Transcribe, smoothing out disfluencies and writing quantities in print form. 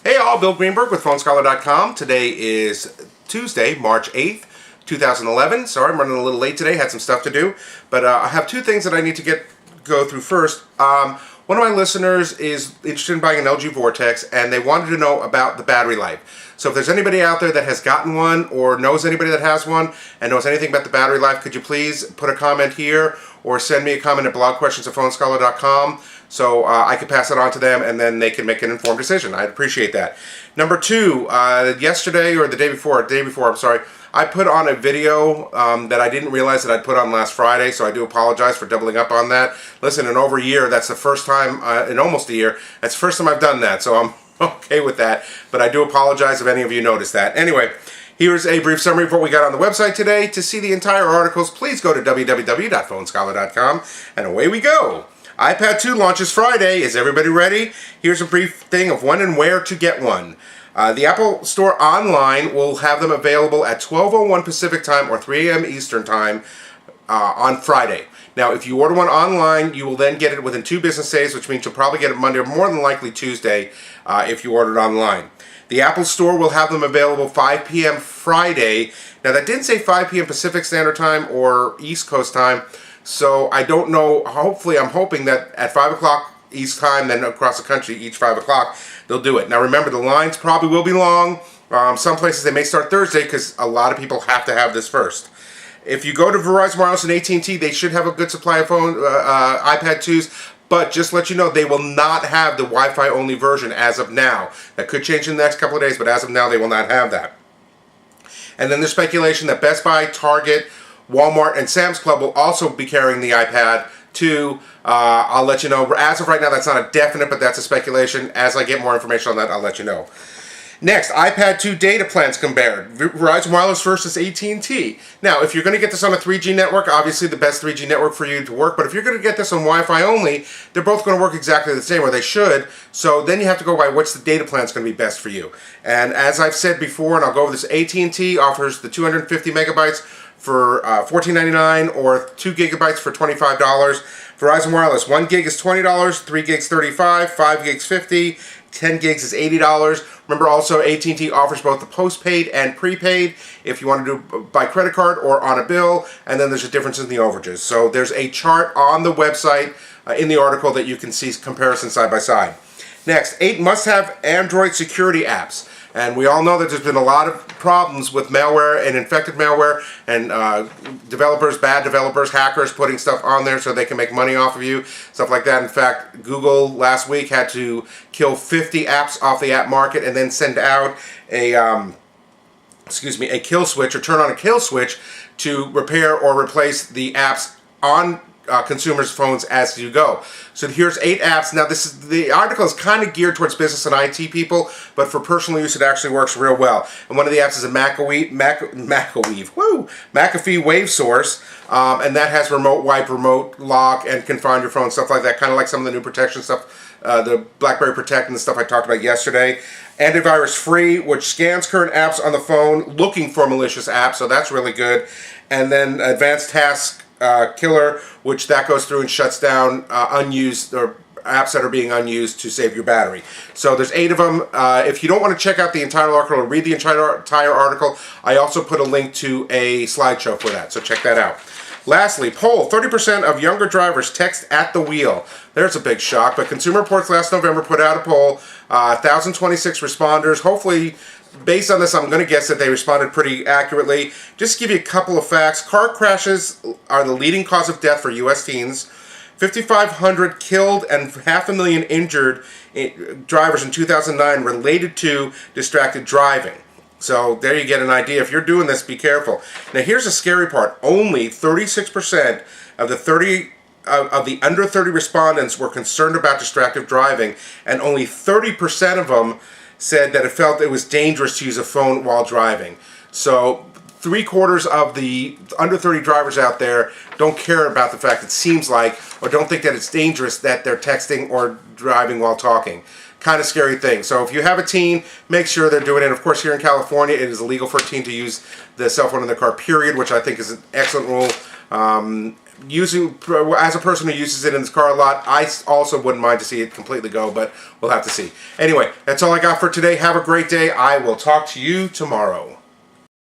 Hey all, Bill Greenberg with PhoneScholar.com. Today is Tuesday, March 8th, 2011. Sorry, I'm running a little late today, had some stuff to do. But I have two things that I need to go through first. One of my listeners is interested in buying an LG Vortex, and they wanted to know about the battery life. So if there's anybody out there that has gotten one or knows anybody that has one and knows anything about the battery life, could you please put a comment here or send me a comment at blogquestions@phonescholar.com so I can pass it on to them and then they can make an informed decision. I'd appreciate that. Number two, yesterday or the day before, I'm sorry, I put on a video that I didn't realize that I'd put on last Friday, so I do apologize for doubling up on that. Listen, in over a year, that's the first time, in almost a year, that's the first time I've done that, so I'm okay with that, but I do apologize if any of you noticed that. Anyway, here's a brief summary of what we got on the website today. To see the entire articles, please go to www.phonescholar.com, and away we go. iPad 2 launches Friday. Is everybody ready? Here's a brief thing of when and where to get one. The Apple Store online will have them available at 12:01 Pacific Time or 3 a.m. Eastern Time on Friday. Now, if you order one online, you will then get it within 2 business days, which means you'll probably get it Monday or more than likely Tuesday if you order it online. The Apple Store will have them available 5 p.m. Friday. Now, that didn't say 5 p.m. Pacific Standard Time or East Coast Time, so I don't know. Hopefully, I'm hoping that at 5 o'clock East Time, then across the country, each 5 o'clock, they'll do it. Now, remember, the lines probably will be long. Some places they may start Thursday because a lot of people have to have this first. If you go to Verizon Wireless and AT&T, they should have a good supply of iPad 2s, but just to let you know, they will not have the Wi-Fi only version as of now. That could change in the next couple of days, but as of now, they will not have that. And then there's speculation that Best Buy, Target, Walmart, and Sam's Club will also be carrying the iPad 2. I'll let you know. As of right now, that's not a definite, but that's a speculation. As I get more information on that, I'll let you know. Next, iPad 2 data plans compared. Verizon Wireless versus AT&T. Now, if you're going to get this on a 3G network, obviously the best 3G network for you to work, but if you're going to get this on Wi-Fi only, they're both going to work exactly the same, or they should, so then you have to go by what's the data plan is going to be best for you. And as I've said before, and I'll go over this, AT&T offers the 250 megabytes for $14.99 or 2 gigabytes for $25. Verizon Wireless, 1 gig is $20, 3 gigs $35, 5 gigs $50, 10 gigs is $80. Remember also AT&T offers both the postpaid and prepaid if you want to do by credit card or on a bill, and then there's a difference in the overages. So there's a chart on the website in the article that you can see comparison side by side. Next, 8 must-have Android security apps. And we all know that there's been a lot of problems with malware and infected malware and developers, bad developers, hackers putting stuff on there so they can make money off of you, stuff like that. In fact, Google last week had to kill 50 apps off the app market and then send out a kill switch, or turn on a kill switch to repair or replace the apps on consumers' phones as you go. So here's 8 apps. Now the article is kind of geared towards business and IT people, but for personal use it actually works real well. And one of the apps is a McAfee Wave Source, and that has remote wipe, remote lock, and can find your phone, stuff like that, kind of like some of the new protection stuff, the BlackBerry Protect and the stuff I talked about yesterday. Antivirus Free, which scans current apps on the phone looking for malicious apps, so that's really good. And then Advanced Task Killer, which that goes through and shuts down unused or apps that are being unused to save your battery. So there's 8 of them. If you don't want to check out the entire article or read the entire article, I also put a link to a slideshow for that, so check that out. Lastly, poll, 30% of younger drivers text at the wheel. There's a big shock, but Consumer Reports last November put out a poll, 1,026 responders. Hopefully, based on this, I'm going to guess that they responded pretty accurately. Just to give you a couple of facts, car crashes are the leading cause of death for U.S. teens. 5,500 killed and 500,000 injured drivers in 2009 related to distracted driving. So there you get an idea. If you're doing this, be careful. Now here's the scary part. Only 36% of the under 30 respondents were concerned about distracted driving, and only 30% of them said that it felt it was dangerous to use a phone while driving. So 3/4 of the under 30 drivers out there don't care about the fact, it seems like, or don't think that it's dangerous that they're texting or driving while talking. Kind of scary thing. So if you have a teen, make sure they're doing it. Of course, here in California, it is illegal for a teen to use the cell phone in their car, period, which I think is an excellent rule. as a person who uses it in this car a lot, I also wouldn't mind to see it completely go, but we'll have to see. Anyway, that's all I got for today. Have a great day. I will talk to you tomorrow.